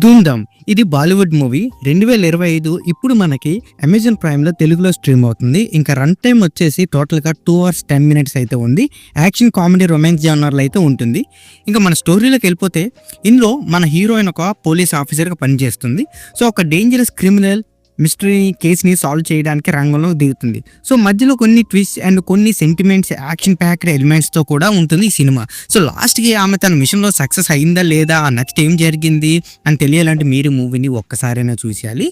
ధూమ్‌ధామ్ ఇది బాలీవుడ్ మూవీ 2025 ఇప్పుడు మనకి అమెజాన్ ప్రైమ్‌లో తెలుగులో స్ట్రీమ్ అవుతుంది. ఇంకా రన్ టైమ్ వచ్చేసి టోటల్‌గా 2 అవర్స్ 10 మినిట్స్ అయితే ఉంది. యాక్షన్, కామెడీ, రొమాన్స్ జోనర్‌లో అయితే ఉంటుంది. ఇంకా మన స్టోరీలోకెళ్ళిపోతే ఇందులో మన హీరోయిన్ ఒక పోలీస్ ఆఫీసర్‌గా పనిచేస్తుంది. సో ఒక డేంజరస్ క్రిమినల్ మిస్టరీ కేస్‌ని సాల్వ్ చేయడానికి రంగంలోకి దిగుతుంది. సో మధ్యలో కొన్ని ట్విస్ట్ అండ్ కొన్ని సెంటిమెంట్స్, యాక్షన్ ప్యాక్డ్ ఎలిమెంట్స్‌తో కూడా ఉంటుంది ఈ సినిమా. సో లాస్ట్‌కి ఆమె తన మిషన్‌లో సక్సెస్ అయిందా లేదా? నెక్స్ట్ ఏం జరిగింది అని తెలియాలంటే మీరు మూవీని ఒక్కసారైనా చూసేయాలి.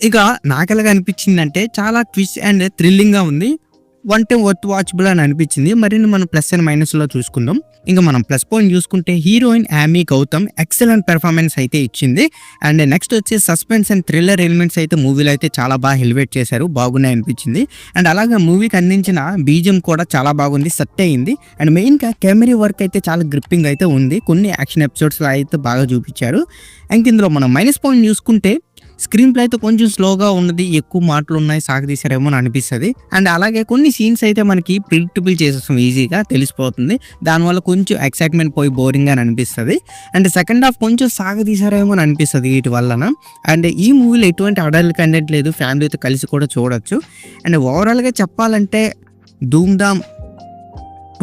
ఇక నాకెలాగా అనిపించిందంటే చాలా ట్విస్ట్ అండ్ థ్రిల్లింగ్‌గా ఉంది. వన్ టైమ్ వర్త్ వాచబుల్ అని అనిపించింది. మరిన్ని మనం ప్లస్ అండ్ మైనస్‌లో చూసుకుందాం. ఇంకా మనం ప్లస్ పాయింట్ చూసుకుంటే heroine Yami Gautam excellent performance అయితే ఇచ్చింది. అండ్ నెక్స్ట్ వచ్చి సస్పెన్స్ అండ్ థ్రిల్లర్ ఎలిమెంట్స్ అయితే మూవీలో అయితే చాలా బాగా ఎలివేట్ చేశారు. బాగున్నాయి అనిపించింది. అండ్ అలాగే మూవీకి అందించిన బీజిఎం కూడా చాలా బాగుంది, సెట్ అయ్యింది. అండ్ మెయిన్‌గా కెమెరా వర్క్ అయితే చాలా గ్రిప్పింగ్ అయితే ఉంది. కొన్ని యాక్షన్ ఎపిసోడ్స్‌లో అయితే బాగా చూపించారు. ఇంక ఇందులో మనం మైనస్ పాయింట్ చూసుకుంటే స్క్రీన్ ప్లే అయితే కొంచెం స్లోగా ఉన్నది, ఎక్కువ మాటలు ఉన్నాయి, సాగదీశారేమో అని అనిపిస్తుంది. అండ్ అలాగే కొన్ని సీన్స్ అయితే మనకి ప్రిడిక్టబుల్ చేసేస్తాం, ఈజీగా తెలిసిపోతుంది. దానివల్ల కొంచెం ఎక్సైట్మెంట్ పోయి బోరింగ్ అని అనిపిస్తుంది. అండ్ సెకండ్ హాఫ్ కొంచెం సాగదీశారేమో అని అనిపిస్తుంది వీటి వలన. అండ్ ఈ మూవీలో ఎటువంటి అడల్ట్ కంటెంట్ లేదు, ఫ్యామిలీతో కలిసి కూడా చూడొచ్చు. అండ్ ఓవరాల్గా చెప్పాలంటే ధూమ్‌ధామ్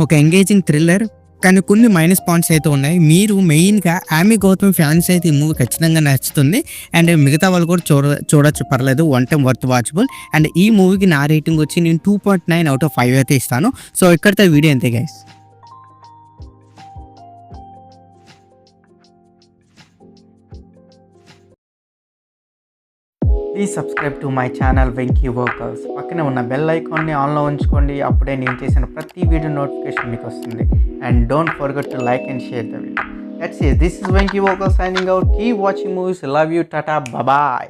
ఒక ఎంగేజింగ్ థ్రిల్లర్, కానీ కొన్ని మైనస్ పాయింట్స్ అయితే ఉన్నాయి. మీరు మెయిన్‌గా యామీ గౌతమ్ ఫ్యాన్స్ అయితే ఈ మూవీ ఖచ్చితంగా నచ్చుతుంది. అండ్ మిగతా వాళ్ళు కూడా చూడొచ్చు, పర్లేదు. One time worth watchable. And ఈ మూవీకి నా రేటింగ్ వచ్చి నేను 2.9 అవుట్ ఆఫ్ 5 అయితే ఇస్తాను. సో ఇక్కడితో వీడియో అంతే guys. Please subscribe to my channel Venky workers. పక్కనే ఉన్న బెల్ ఐకాన్ని ఆన్లో ఉంచుకోండి. అప్పుడే నేను చేసిన ప్రతి వీడియో నోటిఫికేషన్ మీకు వస్తుంది. And don't forget to like and share the video. That's it. This is Venky Vocal signing out. Keep watching movies. Love you. Tata. Bye bye.